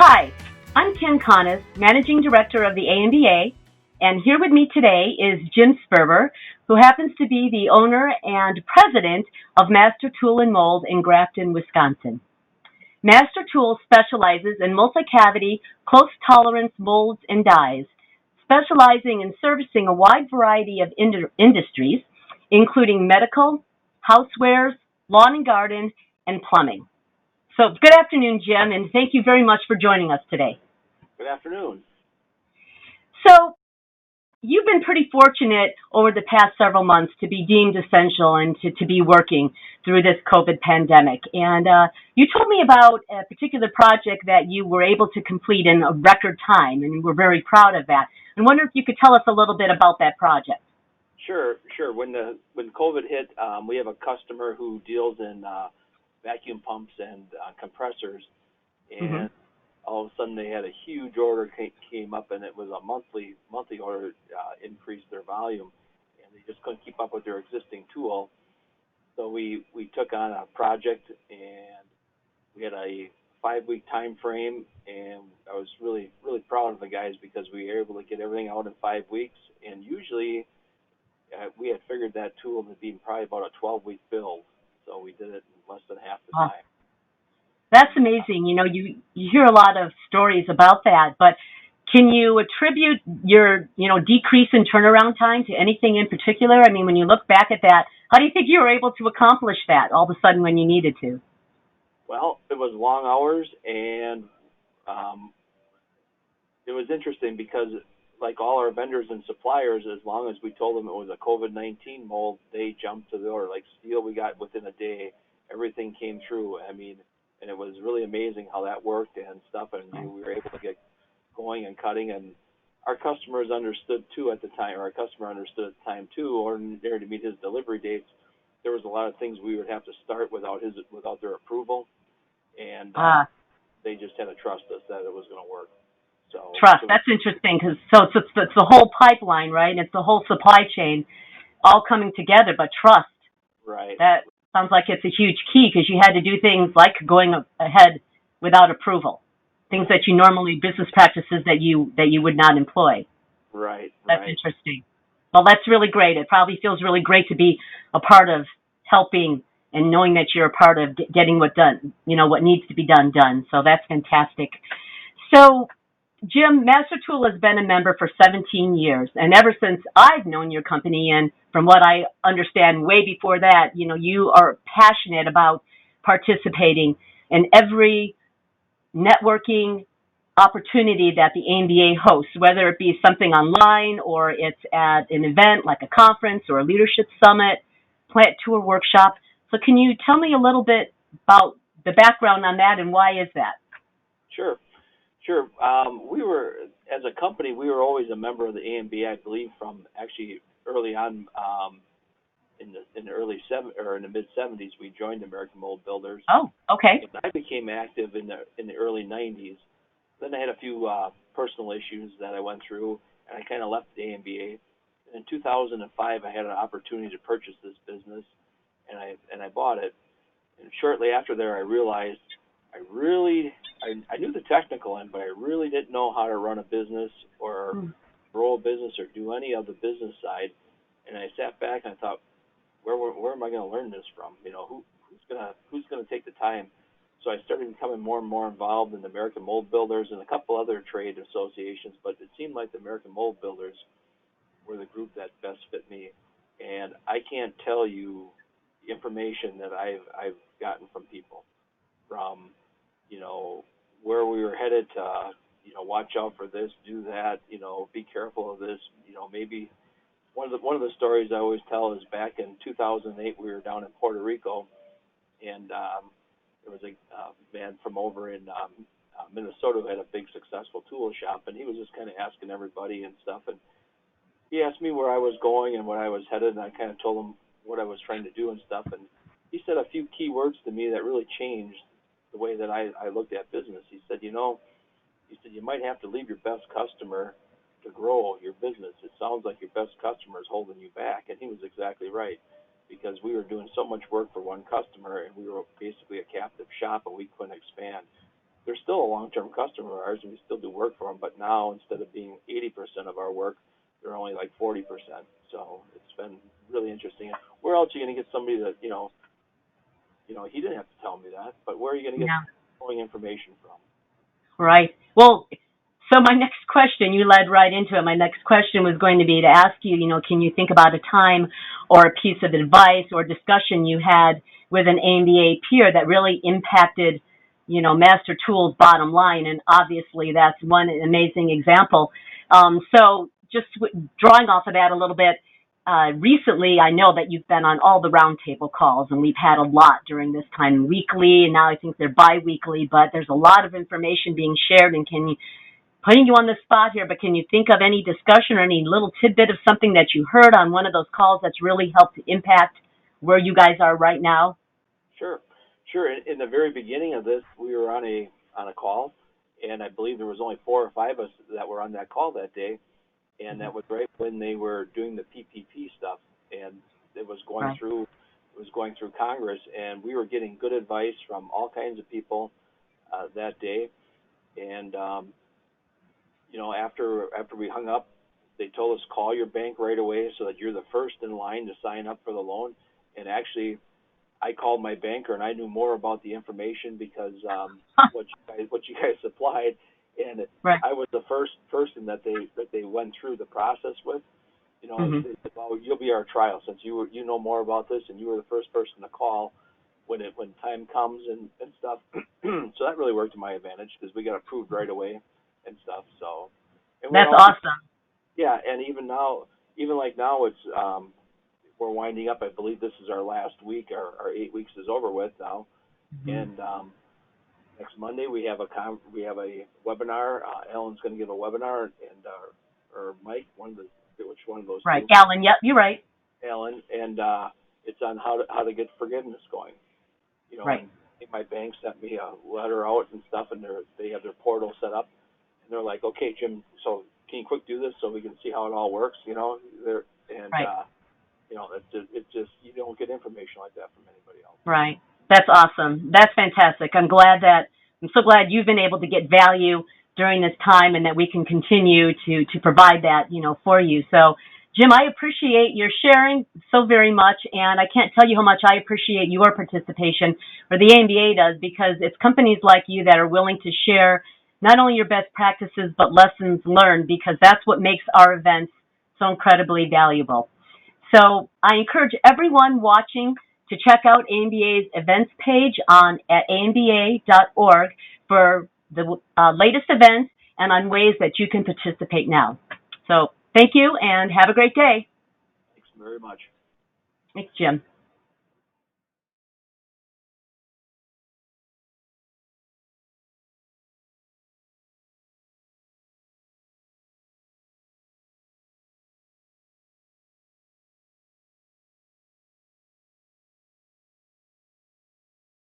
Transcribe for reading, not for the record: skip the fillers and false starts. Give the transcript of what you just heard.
Hi, I'm Kim Conis, Managing Director of the AMBA, and here with me today is Jim Sperber, who happens to be the owner and president of Master Tool and Mold in Grafton, Wisconsin. Master Tool specializes in multi-cavity, close-tolerance molds and dies, specializing in servicing a wide variety of industries, including medical, housewares, lawn and garden, and plumbing. So good afternoon, Jim, and thank you very much for joining us today. Good afternoon. So you've been pretty fortunate over the past several months to be deemed essential and to be working through this COVID pandemic. And you told me about a particular project that you were able to complete in a record time, and we're very proud of that. I wonder if you could tell us a little bit about that project. Sure. When COVID hit, we have a customer who deals in vacuum pumps and compressors, and Mm-hmm. all of a sudden they had a huge order came up, and it was a monthly order, increased their volume, and they just couldn't keep up with their existing tool. So we took on a project, and we had a 5-week time frame, and I was really proud of the guys because we were able to get everything out in 5 weeks. And usually we had figured that tool to be probably about a 12-week build, so we did it in less than half the time. That's amazing. You know, you hear a lot of stories about that, but can you attribute your, decrease in turnaround time to anything in particular? I mean, when you look back at that, how do you think you were able to accomplish that all of a sudden when you needed to? Well, it was long hours, and it was interesting because, like all our vendors and suppliers, as long as we told them it was a COVID-19 mold, they jumped to the order. Like steel, we got within a day. Everything came through. I mean, and it was really amazing how that worked and stuff. And we were able to get going and cutting. And our customers understood too at the time, or our customer understood at the time too, or there to meet his delivery dates. There was a lot of things we would have to start without their approval, and they just had to trust us that it was going to work. So trust. That's interesting because it's the whole pipeline, right? It's the whole supply chain all coming together, but trust. Right. That sounds like it's a huge key because you had to do things like going ahead without approval, things that you normally business practices that you would not employ. Right. That's interesting. Well, that's really great. It probably feels really great to be a part of helping and knowing that you're a part of getting what needs to be done. So that's fantastic. So, Jim, Master Tool has been a member for 17 years, and ever since I've known your company, and from what I understand way before that, you are passionate about participating in every networking opportunity that the AMBA hosts, whether it be something online or it's at an event like a conference or a leadership summit, plant tour workshop. So can you tell me a little bit about the background on that and why is that? Sure. We were, as a company, we were always a member of the AMBA, I believe, from actually early on, in the mid '70s. We joined American Mold Builders. Oh, okay. And I became active in the early '90s. Then I had a few personal issues that I went through, and I kind of left the AMBA. And in 2005, I had an opportunity to purchase this business, and I bought it. And shortly after there, I realized I knew the technical end, but I really didn't know how to run a business or grow a business or do any of the business side. And I sat back and I thought, where am I going to learn this from? Who's gonna take the time? So I started becoming more and more involved in the American Mold Builders and a couple other trade associations. But it seemed like the American Mold Builders were the group that best fit me. And I can't tell you the information that I've gotten from people, from where we were headed to, watch out for this, do that, be careful of this. Maybe one of the stories I always tell is back in 2008, we were down in Puerto Rico, and there was a man from over in Minnesota who had a big successful tool shop, and he was just kind of asking everybody and stuff, and he asked me where I was going and where I was headed, and I kind of told him what I was trying to do and stuff, and he said a few key words to me that really changed the way that I looked at business. He said, you might have to leave your best customer to grow your business. It sounds like your best customer is holding you back. And he was exactly right, because we were doing so much work for one customer, and we were basically a captive shop, and we couldn't expand. they're still a long-term customer of ours, and we still do work for them. But now, instead of being 80% of our work, they're only like 40%. So it's been really interesting. Where else are you going to get somebody that he didn't have to tell me that, but where are you going to get Yeah. flowing information from? Right. Well, so my next question, you led right into it. My next question was going to be to ask you, can you think about a time or a piece of advice or discussion you had with an AMBA peer that really impacted, Master Tool's bottom line? And obviously that's one amazing example. So just drawing off of that a little bit, recently, I know that you've been on all the roundtable calls, and we've had a lot during this time, weekly, and now I think they're bi-weekly, but there's a lot of information being shared. And putting you on the spot here, but can you think of any discussion or any little tidbit of something that you heard on one of those calls that's really helped to impact where you guys are right now? Sure, sure. In the very beginning of this, we were on a call, and I believe there was only 4 or 5 of us that were on that call that day, and that was right when they were doing the PPP stuff, and it was going Right. through Congress, and we were getting good advice from all kinds of people that day, and after we hung up, they told us call your bank right away so that you're the first in line to sign up for the loan. And actually, I called my banker and I knew more about the information because what you guys supplied, and Right. I was the first person that they went through the process with. Mm-hmm. They said, well, you'll be our trial since you know more about this and you were the first person to call when time comes and stuff. So that really worked to my advantage because we got approved right away and stuff. So, and That's awesome. yeah, and even now, it's we're winding up. I believe this is our last week. Our 8 weeks is over with now, Mm-hmm. and next Monday we have a webinar. Ellen's going to give a webinar, and or Mike, which one of those Right. two? Alan, yep, you're right. Ellen, and it's on how to get forgiveness going. Right. And my bank sent me a letter out and stuff, and they have their portal set up, and they're like, okay, Jim, so can you quick do this so we can see how it all works? Right. It's just you don't get information like that from anybody else. Right. That's awesome. That's fantastic. I'm so glad you've been able to get value during this time and that we can continue to provide that, for you. So, Jim, I appreciate your sharing so very much, and I can't tell you how much I appreciate your participation, or the AMBA does, because it's companies like you that are willing to share not only your best practices, but lessons learned, because that's what makes our events so incredibly valuable. So I encourage everyone watching to check out AMBA's events page at amba.org for the latest events and on ways that you can participate now. So thank you and have a great day. Thanks very much. Thanks, Jim.